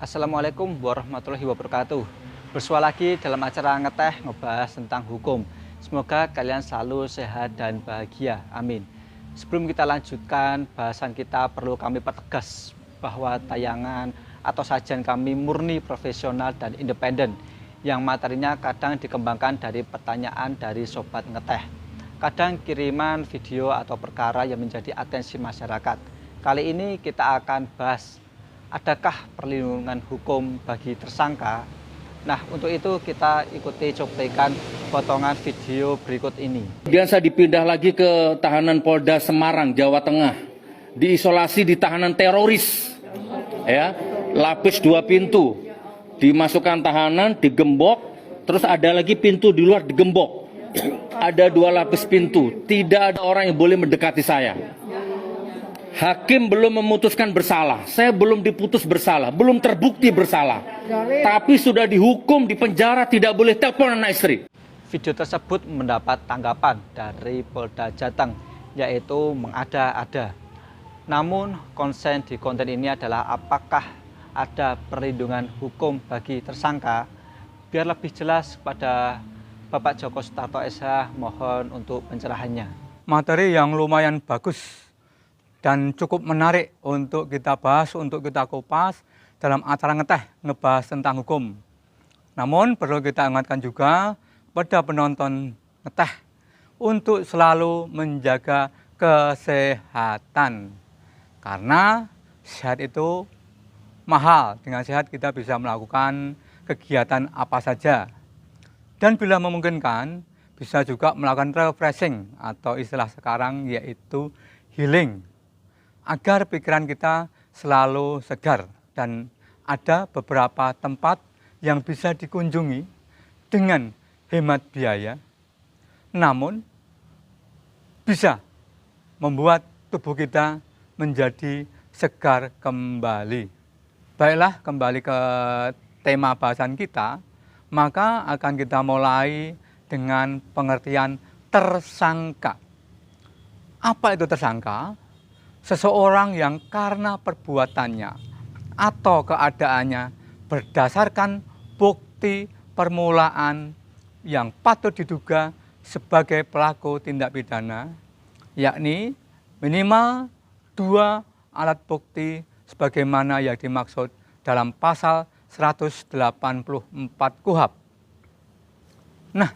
Assalamualaikum warahmatullahi wabarakatuh. Bersua lagi dalam acara ngeteh ngebahas tentang hukum. Semoga kalian selalu sehat dan bahagia. Amin. Sebelum kita lanjutkan bahasan kita, perlu kami pertegas bahwa tayangan atau sajian kami murni profesional dan independen, yang materinya kadang dikembangkan dari pertanyaan dari sobat ngeteh, kadang kiriman video atau perkara yang menjadi atensi masyarakat. Kali ini kita akan bahas, adakah perlindungan hukum bagi tersangka? Nah, untuk itu kita ikuti cuplikan potongan video berikut ini. Kemudian saya dipindah lagi ke tahanan Polda Semarang, Jawa Tengah. Diisolasi di tahanan teroris. Ya, lapis 2 pintu. Dimasukkan tahanan, digembok, terus ada lagi pintu di luar digembok. Ada 2 lapis pintu. Tidak ada orang yang boleh mendekati saya. Hakim belum memutuskan bersalah, saya belum diputus bersalah, belum terbukti bersalah, tapi sudah dihukum di penjara, tidak boleh telepon anak istri. Video tersebut mendapat tanggapan dari Polda Jateng, yaitu mengada-ada. Namun konsen di konten ini adalah apakah ada perlindungan hukum bagi tersangka? Biar lebih jelas kepada Bapak Joko Sutarto SH, mohon untuk pencerahannya. Materi yang lumayan bagus dan cukup menarik untuk kita bahas, untuk kita kupas dalam acara ngeteh ngebahas tentang hukum. Namun perlu kita ingatkan juga pada penonton ngeteh untuk selalu menjaga kesehatan. Karena sehat itu mahal, dengan sehat kita bisa melakukan kegiatan apa saja. Dan bila memungkinkan bisa juga melakukan refreshing atau istilah sekarang yaitu healing, agar pikiran kita selalu segar, dan ada beberapa tempat yang bisa dikunjungi dengan hemat biaya, namun bisa membuat tubuh kita menjadi segar kembali. Baiklah, kembali ke tema bahasan kita, maka akan kita mulai dengan pengertian tersangka. Apa itu tersangka? Seseorang yang karena perbuatannya atau keadaannya berdasarkan bukti permulaan yang patut diduga sebagai pelaku tindak pidana, yakni minimal 2 alat bukti sebagaimana yang dimaksud dalam pasal 184 KUHP. Nah,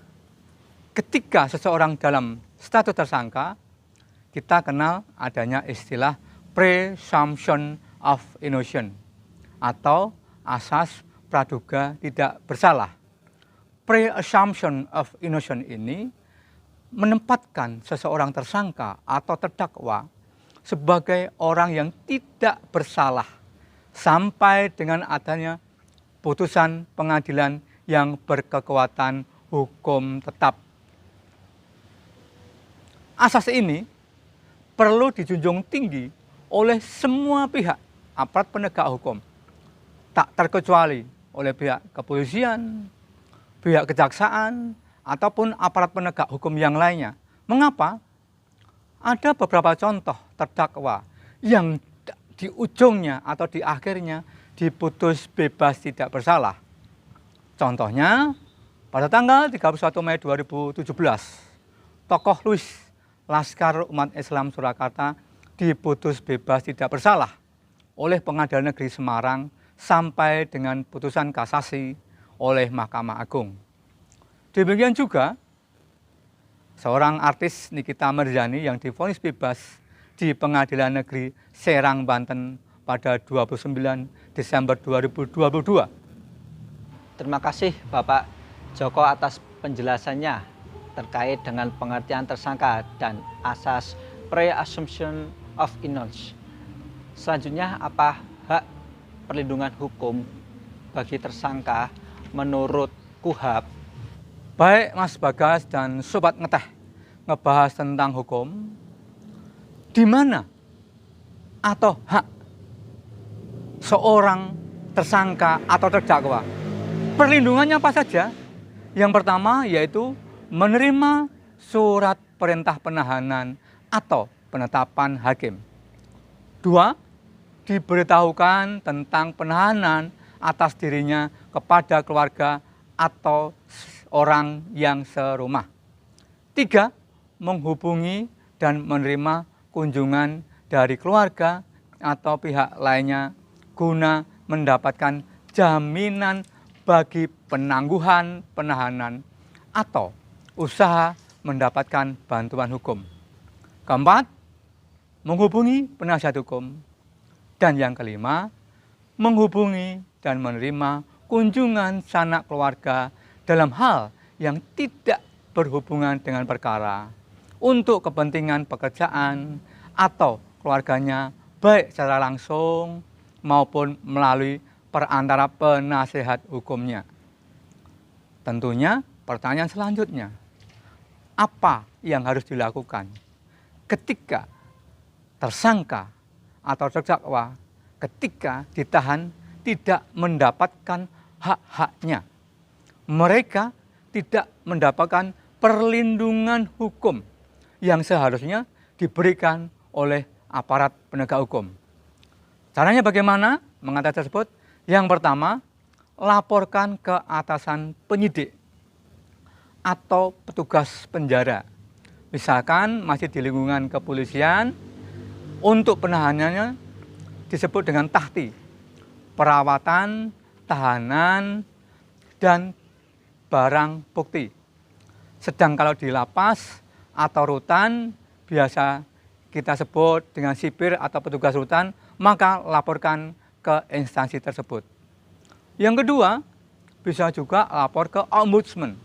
ketika seseorang dalam status tersangka, kita kenal adanya istilah presumption of innocence atau asas praduga tidak bersalah. Presumption of innocence ini menempatkan seseorang tersangka atau terdakwa sebagai orang yang tidak bersalah sampai dengan adanya putusan pengadilan yang berkekuatan hukum tetap. Asas ini perlu dijunjung tinggi oleh semua pihak aparat penegak hukum, tak terkecuali oleh pihak kepolisian, pihak kejaksaan, ataupun aparat penegak hukum yang lainnya. Mengapa? Ada beberapa contoh terdakwa yang di ujungnya atau di akhirnya diputus bebas tidak bersalah. Contohnya, pada tanggal 31 Mei 2017, tokoh Louis Laskar Umat Islam Surakarta diputus bebas tidak bersalah oleh Pengadilan Negeri Semarang sampai dengan putusan kasasi oleh Mahkamah Agung. Demikian juga seorang artis Nikita Mirzani yang divonis bebas di Pengadilan Negeri Serang, Banten pada 29 Desember 2022. Terima kasih Bapak Joko atas penjelasannya terkait dengan pengertian tersangka dan asas presumption of innocence. Selanjutnya, apa hak perlindungan hukum bagi tersangka menurut KUHP? Baik Mas Bagas dan Sobat Ngeteh ngebahas tentang hukum, di mana atau hak seorang tersangka atau terdakwa, perlindungannya apa saja? Yang pertama yaitu menerima surat perintah penahanan atau penetapan hakim. 2. Diberitahukan tentang penahanan atas dirinya kepada keluarga atau orang yang serumah. 3. Menghubungi dan menerima kunjungan dari keluarga atau pihak lainnya guna mendapatkan jaminan bagi penangguhan penahanan atau usaha mendapatkan bantuan hukum. 4. Menghubungi penasihat hukum. Dan yang kelima, menghubungi dan menerima kunjungan sanak keluarga dalam hal yang tidak berhubungan dengan perkara untuk kepentingan pekerjaan atau keluarganya, baik secara langsung maupun melalui perantara penasehat hukumnya. Tentunya pertanyaan selanjutnya, apa yang harus dilakukan ketika tersangka atau terdakwa ketika ditahan tidak mendapatkan hak-haknya? Mereka tidak mendapatkan perlindungan hukum yang seharusnya diberikan oleh aparat penegak hukum. Caranya bagaimana mengatasi tersebut? Yang pertama, laporkan ke atasan penyidik atau petugas penjara. Misalkan masih di lingkungan kepolisian, untuk penahanannya disebut dengan tahti, perawatan, tahanan, dan barang bukti. Sedang kalau di lapas atau rutan, biasa kita sebut dengan sipir atau petugas rutan, maka laporkan ke instansi tersebut. Yang kedua, bisa juga lapor ke ombudsman.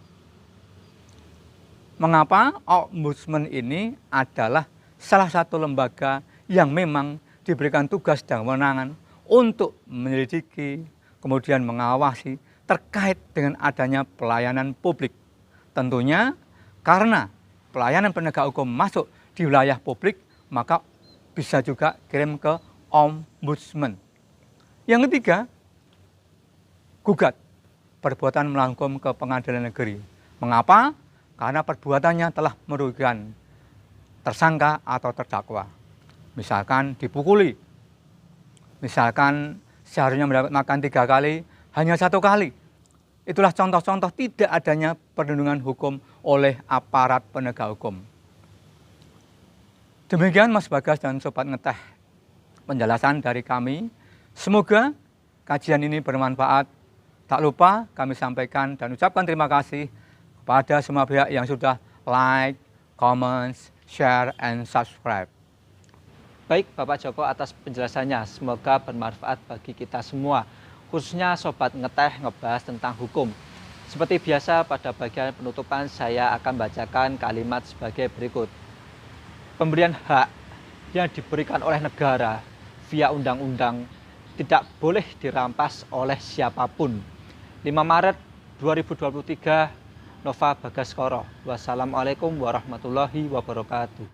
Mengapa? Ombudsman ini adalah salah satu lembaga yang memang diberikan tugas dan kewenangan untuk menyelidiki, kemudian mengawasi terkait dengan adanya pelayanan publik. Tentunya karena pelayanan penegak hukum masuk di wilayah publik, maka bisa juga kirim ke ombudsman. Yang ketiga, gugat perbuatan melawan hukum ke pengadilan negeri. Mengapa? Karena perbuatannya telah merugikan tersangka atau terdakwa. Misalkan dipukuli, misalkan seharusnya mendapat makan 3 kali, hanya 1 kali. Itulah contoh-contoh tidak adanya perlindungan hukum oleh aparat penegak hukum. Demikian Mas Bagas dan Sobat Ngeteh penjelasan dari kami. Semoga kajian ini bermanfaat. Tak lupa kami sampaikan dan ucapkan terima kasih kepada semua pihak yang sudah like, comments, share, and subscribe. Baik Bapak Joko atas penjelasannya, semoga bermanfaat bagi kita semua, khususnya Sobat Ngeteh ngebahas tentang hukum. Seperti biasa pada bagian penutupan saya akan bacakan kalimat sebagai berikut. Pemberian hak yang diberikan oleh negara via undang-undang tidak boleh dirampas oleh siapapun. 5 Maret 2023, Nova Bagaskoro. Wassalamualaikum warahmatullahi wabarakatuh.